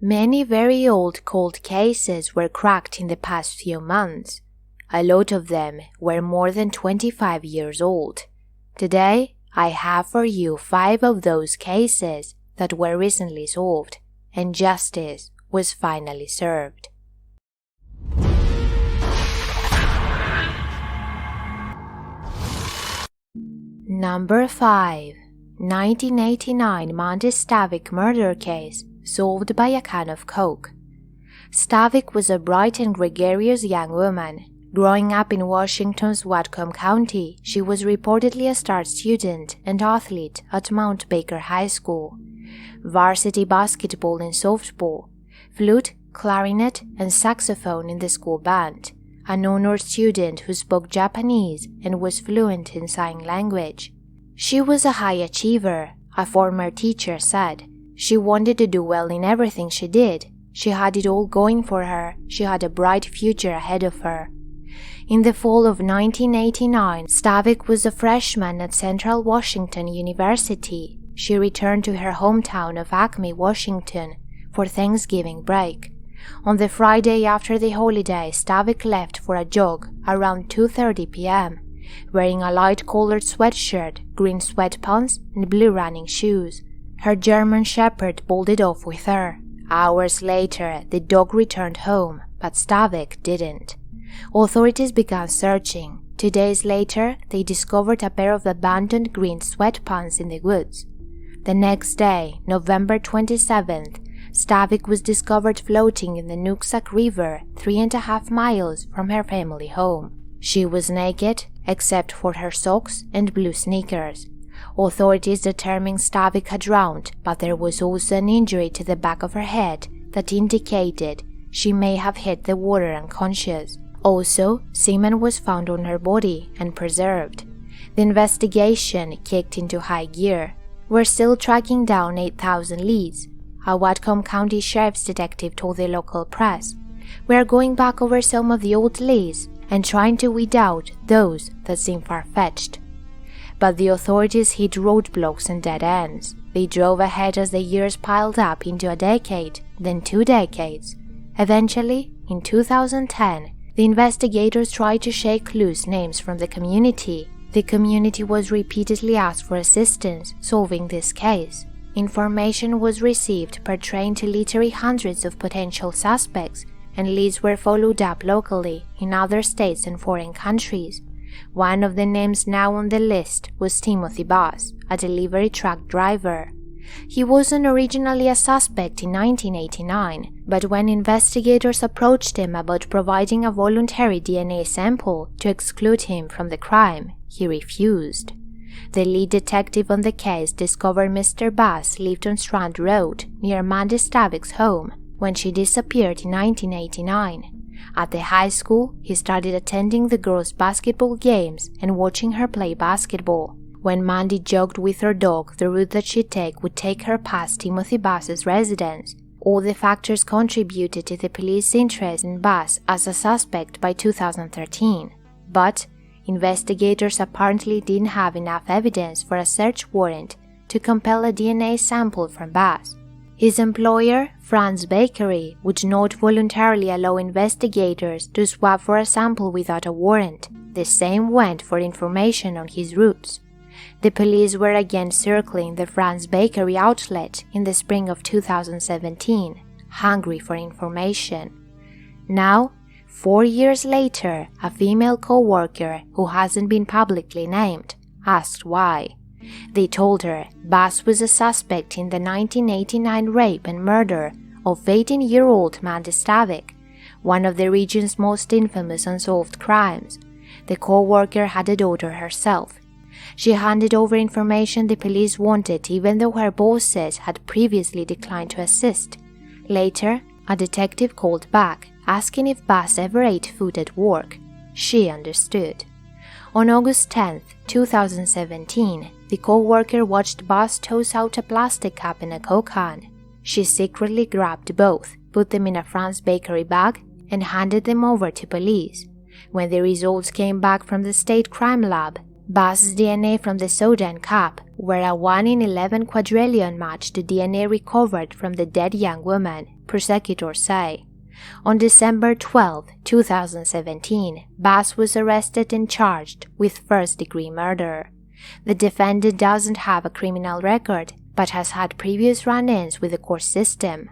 Many very old cold cases were cracked in the past few months. A lot of them were more than 25 years old. Today, I have for you 5 of those cases that were recently solved, and justice was finally served. Number 5. 1989 Mandy Stavik murder case solved by a can of Coke. Stavik was a bright and gregarious young woman. Growing up in Washington's Whatcom County, she was reportedly a star student and athlete at Mount Baker High School. Varsity basketball and softball, flute, clarinet, and saxophone in the school band. An honored student who spoke Japanese and was fluent in sign language. She was a high achiever, a former teacher said. She wanted to do well in everything she did. She had it all going for her. She had a bright future ahead of her. In the fall of 1989, Stavik was a freshman at Central Washington University. She returned to her hometown of Acme, Washington, for Thanksgiving break. On the Friday after the holiday, Stavik left for a jog around 2:30 p.m., wearing a light-collared sweatshirt, green sweatpants, and blue running shoes. Her German Shepherd bolted off with her. Hours later, the dog returned home, but Stavik didn't. Authorities began searching. 2 days later, they discovered a pair of abandoned green sweatpants in the woods. The next day, November 27th, Stavik was discovered floating in the Nooksack River 3.5 miles from her family home. She was naked, except for her socks and blue sneakers. Authorities determined Stavik had drowned, but there was also an injury to the back of her head that indicated she may have hit the water unconscious. Also, semen was found on her body and preserved. The investigation kicked into high gear. We're still tracking down 8,000 leads, a Whatcom County Sheriff's detective told the local press. We're going back over some of the old leads and trying to weed out those that seem far-fetched. But the authorities hit roadblocks and dead ends. They drove ahead as the years piled up into a decade, then 2 decades. Eventually, in 2010, the investigators tried to shake loose names from the community. The community was repeatedly asked for assistance solving this case. Information was received pertaining to literally hundreds of potential suspects, and leads were followed up locally in other states and foreign countries. One of the names now on the list was Timothy Bass, a delivery truck driver. He wasn't originally a suspect in 1989, but when investigators approached him about providing a voluntary DNA sample to exclude him from the crime, he refused. The lead detective on the case discovered Mr. Bass lived on Strand Road near Mandy Stavik's home when she disappeared in 1989. At the high school, he started attending the girls' basketball games and watching her play basketball. When Mandy jogged with her dog, the route that she'd take would take her past Timothy Bass's residence. All the factors contributed to the police interest in Bass as a suspect by 2013. But investigators apparently didn't have enough evidence for a search warrant to compel a DNA sample from Bass. His employer, Fran's Bakery, would not voluntarily allow investigators to swab for a sample without a warrant. The same went for information on his routes. The police were again circling the Fran's Bakery outlet in the spring of 2017, hungry for information. Now, 4 years later, a female co-worker who hasn't been publicly named asked why. They told her Bass was a suspect in the 1989 rape and murder of 18-year-old Mandy Stavik, one of the region's most infamous unsolved crimes. The co-worker had a daughter herself. She handed over information the police wanted even though her bosses had previously declined to assist. Later, a detective called back, asking if Bass ever ate food at work. She understood. On August 10, 2017, the co-worker watched Bass toss out a plastic cup and a Coke can. She secretly grabbed both, put them in a Fran's Bakery bag, and handed them over to police. When the results came back from the state crime lab, Bass's DNA from the soda and cup were a 1 in 11 quadrillion match to DNA recovered from the dead young woman, prosecutors say. On December 12, 2017, Bass was arrested and charged with first-degree murder. The defendant doesn't have a criminal record, but has had previous run-ins with the court system.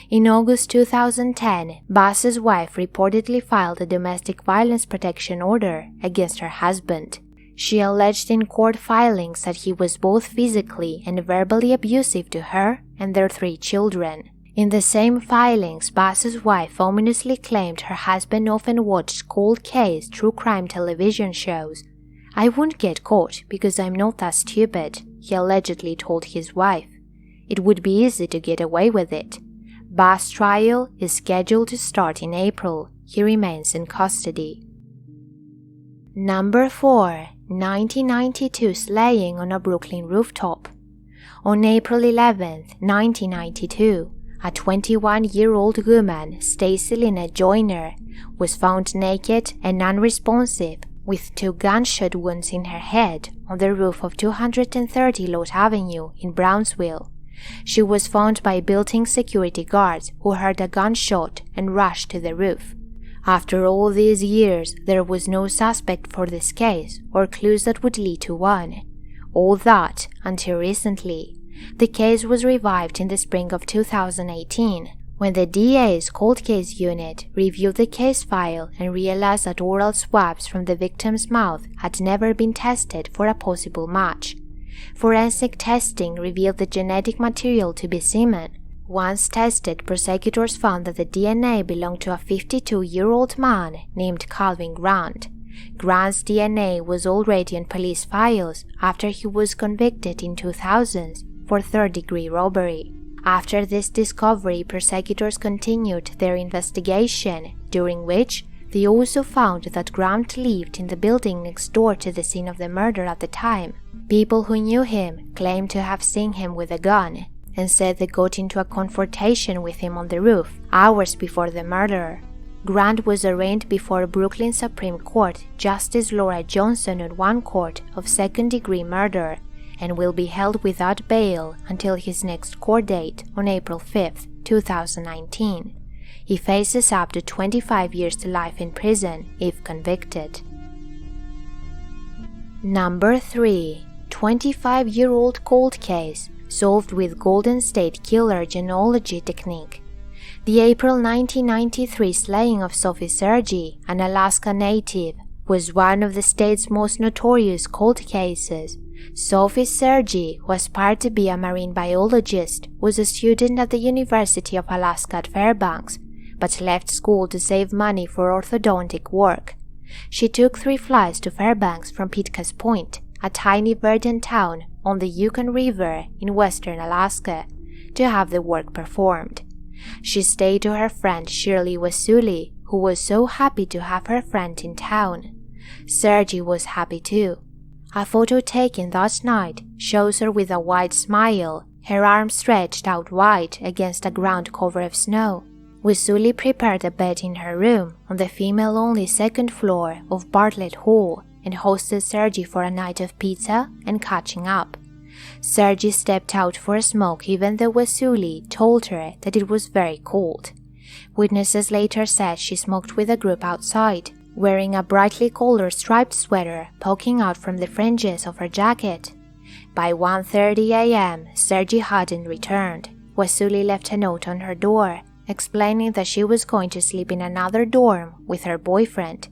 In August 2010, Bass's wife reportedly filed a domestic violence protection order against her husband. She alleged in court filings that he was both physically and verbally abusive to her and their 3 children. In the same filings, Bass's wife ominously claimed her husband often watched cold case true crime television shows. "I won't get caught because I'm not that stupid," he allegedly told his wife. "It would be easy to get away with it." Bass' trial is scheduled to start in April. He remains in custody. Number 4. 1992 slaying on a Brooklyn rooftop. On April 11, 1992, a 21-year-old woman, Stacy Lynette Joyner, was found naked and unresponsive with 2 gunshot wounds in her head on the roof of 230 Lott Avenue in Brownsville. She was found by building security guards who heard a gunshot and rushed to the roof. After all these years, there was no suspect for this case or clues that would lead to one. All that until recently. The case was revived in the spring of 2018 when the DA's cold case unit reviewed the case file and realized that oral swabs from the victim's mouth had never been tested for a possible match. Forensic testing revealed the genetic material to be semen. Once tested, prosecutors found that the DNA belonged to a 52-year-old man named Calvin Grant. Grant's DNA was already in police files after he was convicted in 2000 for third-degree robbery. After this discovery, prosecutors continued their investigation, during which they also found that Grant lived in the building next door to the scene of the murder at the time. People who knew him claimed to have seen him with a gun and said they got into a confrontation with him on the roof hours before the murder. Grant was arraigned before Brooklyn Supreme Court Justice Laura Johnson on one count of second-degree murder and will be held without bail until his next court date on April 5, 2019. He faces up to 25 years to life in prison if convicted. Number 3. 25-year-old cold case solved with Golden State Killer genealogy technique. The April 1993 slaying of Sophie Sergi, an Alaska native, was one of the state's most notorious cold cases. Sophie Sergi, who aspired to be a marine biologist, was a student at the University of Alaska at Fairbanks, but left school to save money for orthodontic work. She took 3 flights to Fairbanks from Pitcairn's Point, a tiny verdant town on the Yukon River in western Alaska, to have the work performed. She stayed to her friend Shirley Wasuli, who was so happy to have her friend in town. Sergi was happy too. A photo taken that night shows her with a wide smile, her arms stretched out wide against a ground cover of snow. Wasuli prepared a bed in her room on the female-only second floor of Bartlett Hall and hosted Sergi for a night of pizza and catching up. Sergi stepped out for a smoke even though Wasuli told her that it was very cold. Witnesses later said she smoked with a group outside, wearing a brightly colored striped sweater poking out from the fringes of her jacket. By 1:30 a.m., Sergi hadn't returned. Wasuli left a note on her door, explaining that she was going to sleep in another dorm with her boyfriend.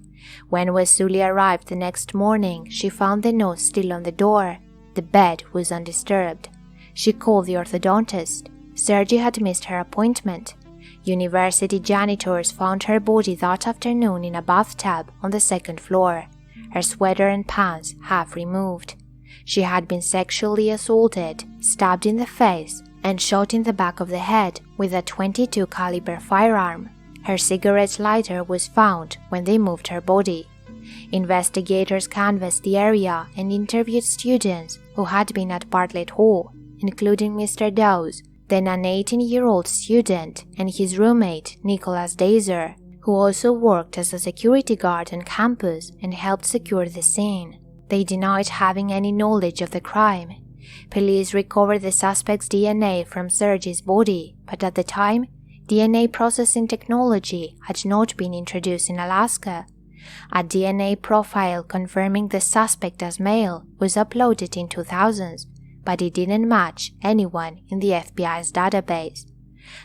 When Wasuli arrived the next morning, she found the note still on the door. The bed was undisturbed. She called the orthodontist. Sergi had missed her appointment. University janitors found her body that afternoon in a bathtub on the second floor, her sweater and pants half removed. She had been sexually assaulted, stabbed in the face, and shot in the back of the head with a .22 caliber firearm. Her cigarette lighter was found when they moved her body. Investigators canvassed the area and interviewed students who had been at Bartlett Hall, including Mr. Dawes, then an 18-year-old student, and his roommate, Nicholas Dazer, who also worked as a security guard on campus and helped secure the scene. They denied having any knowledge of the crime. Police recovered the suspect's DNA from Sergi's body, but at the time, DNA processing technology had not been introduced in Alaska. A DNA profile confirming the suspect as male was uploaded in 2000s, but it didn't match anyone in the FBI's database.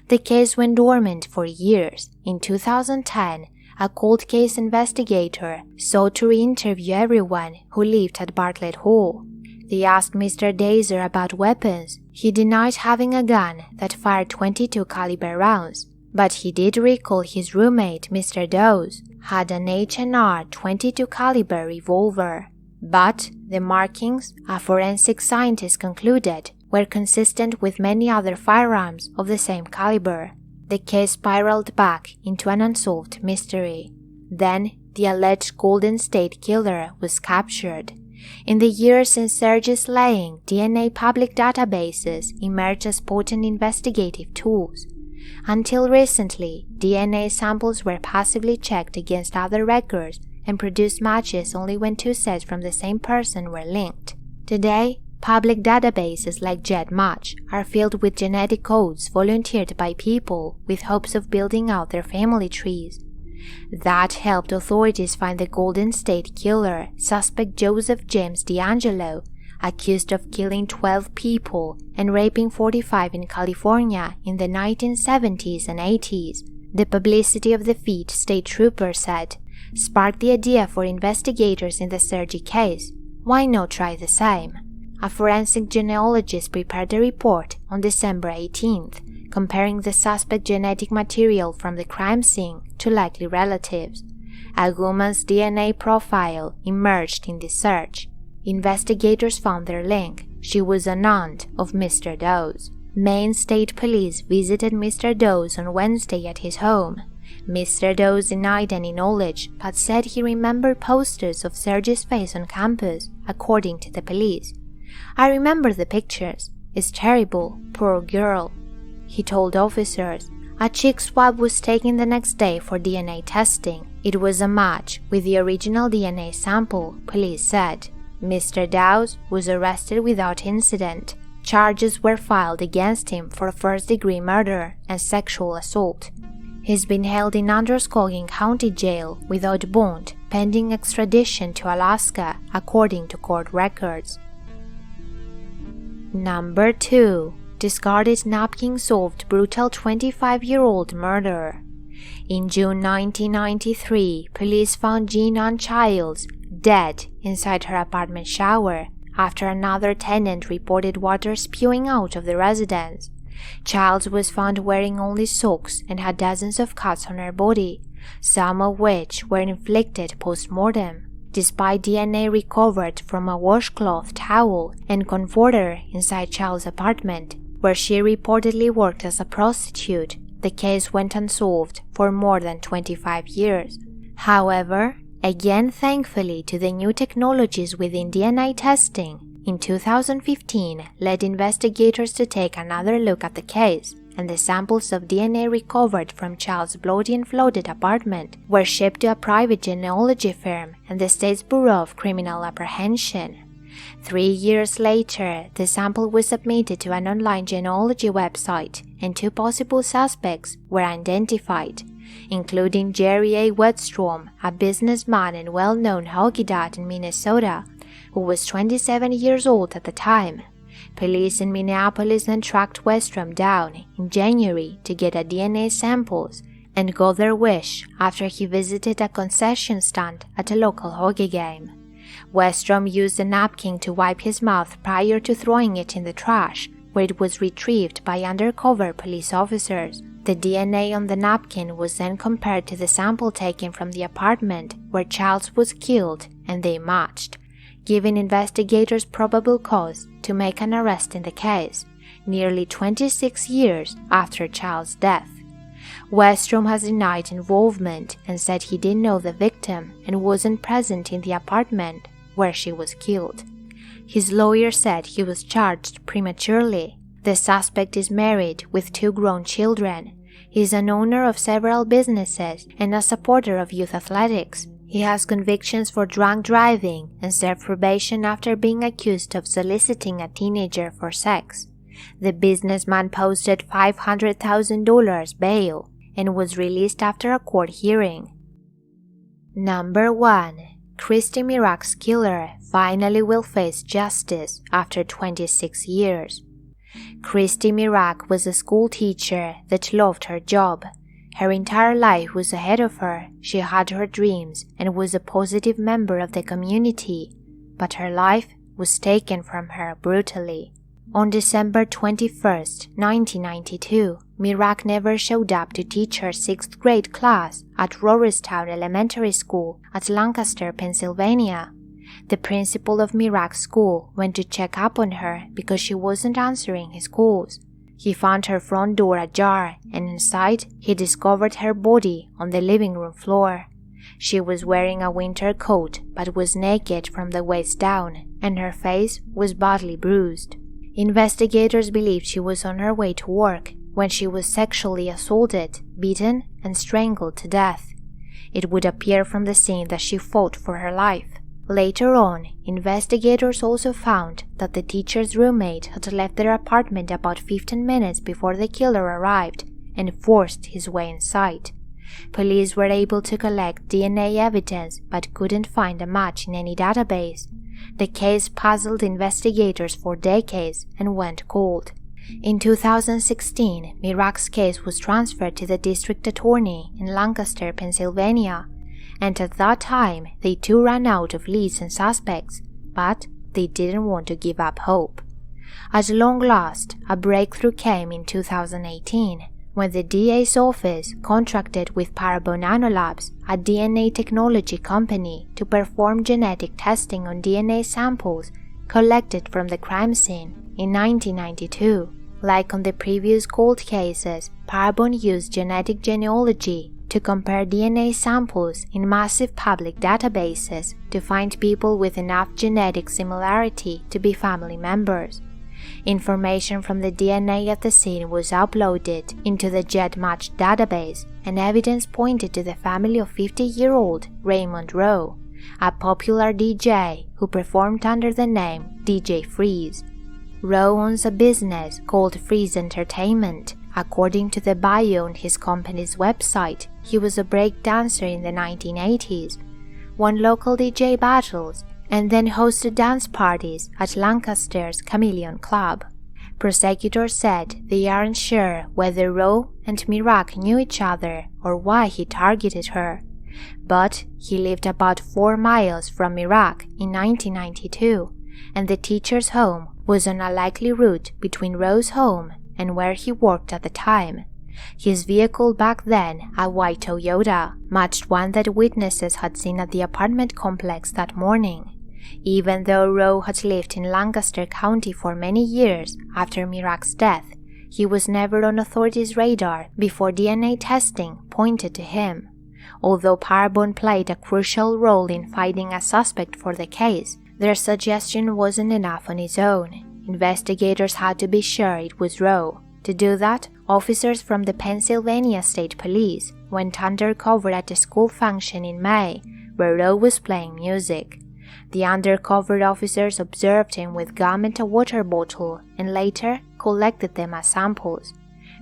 The case went dormant for years. In 2010, a cold case investigator sought to re-interview everyone who lived at Bartlett Hall. They asked Mr. Davis about weapons. He denied having a gun that fired .22 caliber rounds, but he did recall his roommate, Mr. Davis, had an H&R .22 caliber revolver. But the markings, a forensic scientist concluded, were consistent with many other firearms of the same caliber. The case spiraled back into an unsolved mystery. Then, the alleged Golden State Killer was captured. In the years since Sergei's slaying, DNA public databases emerged as potent investigative tools. Until recently, DNA samples were passively checked against other records and produced matches only when two sets from the same person were linked. Today, public databases like GEDmatch are filled with genetic codes volunteered by people with hopes of building out their family trees. That helped authorities find the Golden State Killer, suspect Joseph James DeAngelo, accused of killing 12 people and raping 45 in California in the 1970s and 80s. The publicity of the feat, state troopers said, sparked the idea for investigators in the Sergei case. Why not try the same? A forensic genealogist prepared a report on December 18th, comparing the suspect genetic material from the crime scene to likely relatives. A woman's DNA profile emerged in the search. Investigators found their link. She was an aunt of Mr. Davis. Maine State Police visited Mr. Davis on Wednesday at his home. Mr. Davis denied any knowledge, but said he remembered posters of Sergei's face on campus, according to the police. "I remember the pictures. It's terrible, poor girl," he told officers. A cheek swab was taken the next day for DNA testing. It was a match with the original DNA sample, police said. Mr. Davis was arrested without incident. Charges were filed against him for first-degree murder and sexual assault. He's been held in Androscoggin County Jail without bond, pending extradition to Alaska, according to court records. Number 2. Discarded napkin solved brutal 25-year-old murder. In June 1993, police found Jean Ann Childs dead inside her apartment shower after another tenant reported water spewing out of the residence. Childs was found wearing only socks and had dozens of cuts on her body, some of which were inflicted post-mortem. Despite DNA recovered from a washcloth, towel, and comforter inside Childs' apartment, where she reportedly worked as a prostitute, the case went unsolved for more than 25 years. However, again thankfully to the new technologies within DNA testing, in 2015 led investigators to take another look at the case, and the samples of DNA recovered from Childs' bloody and flooded apartment were shipped to a private genealogy firm and the state's Bureau of Criminal Apprehension. 3 years later, the sample was submitted to an online genealogy website, and 2 possible suspects were identified, including Jerry A. Wedstrom, a businessman and well-known hockey dad in Minnesota, who was 27 years old at the time. Police in Minneapolis then tracked Wedstrom down in January to get a DNA samples and got their wish after he visited a concession stand at a local hockey game. Wedstrom used a napkin to wipe his mouth prior to throwing it in the trash, where it was retrieved by undercover police officers. The DNA on the napkin was then compared to the sample taken from the apartment where Childs was killed, and they matched, giving investigators probable cause to make an arrest in the case, nearly 26 years after Childs' death. Wedstrom has denied involvement and said he didn't know the victim and wasn't present in the apartment where she was killed. His lawyer said he was charged prematurely. The suspect is married with 2 grown children. He is an owner of several businesses and a supporter of youth athletics. He has convictions for drunk driving and served probation after being accused of soliciting a teenager for sex. The businessman posted $500,000 bail and was released after a court hearing. Number 1. Christy Mirack's killer finally will face justice after 26 years. Christy Mirack was a school teacher that loved her job. Her entire life was ahead of her, she had her dreams and was a positive member of the community, but her life was taken from her brutally. On December 21, 1992, Mirack never showed up to teach her 6th grade class at Rorystown Elementary School at Lancaster, Pennsylvania. The principal of Mirack's school went to check up on her because she wasn't answering his calls. He found her front door ajar, and inside he discovered her body on the living room floor. She was wearing a winter coat but was naked from the waist down, and her face was badly bruised. Investigators believed she was on her way to work when she was sexually assaulted, beaten, and strangled to death. It would appear from the scene that she fought for her life. Later on, investigators also found that the teacher's roommate had left their apartment about 15 minutes before the killer arrived and forced his way inside. Police were able to collect DNA evidence but couldn't find a match in any database. The case puzzled investigators for decades and went cold. In 2016, Mirack's case was transferred to the district attorney in Lancaster, Pennsylvania, and at that time they too ran out of leads and suspects, but they didn't want to give up hope. At long last, a breakthrough came in 2018 when the DA's office contracted with Parabon Nanolabs, a DNA technology company, to perform genetic testing on DNA samples collected from the crime scene in 1992. Like on the previous cold cases, Parabon used genetic genealogy to compare DNA samples in massive public databases to find people with enough genetic similarity to be family members. Information from the DNA at the scene was uploaded into the GEDmatch database, and evidence pointed to the family of 50-year-old Raymond Rowe, a popular DJ who performed under the name DJ Freeze. Rowe owns a business called Freeze Entertainment. According to the bio on his company's website, he was a break dancer in the 1980s, won local DJ battles, and then hosted dance parties at Lancaster's Chameleon Club. Prosecutors said they aren't sure whether Rowe and Mirack knew each other or why he targeted her, but he lived about 4 miles from Mirack in 1992, and the teacher's home was on a likely route between Rowe's home and where he worked at the time. His vehicle back then, a white Toyota, matched one that witnesses had seen at the apartment complex that morning. Even though Rowe had lived in Lancaster County for many years after Mirack's death, he was never on authorities' radar before DNA testing pointed to him. Although Parabon played a crucial role in finding a suspect for the case, their suggestion wasn't enough on its own. Investigators had to be sure it was Rowe. To do that, officers from the Pennsylvania State Police went undercover at a school function in May where Rowe was playing music. The undercover officers observed him with gum and a water bottle and later collected them as samples.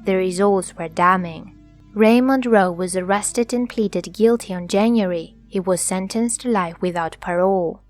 The results were damning. Raymond Rowe was arrested and pleaded guilty in January. He was sentenced to life without parole.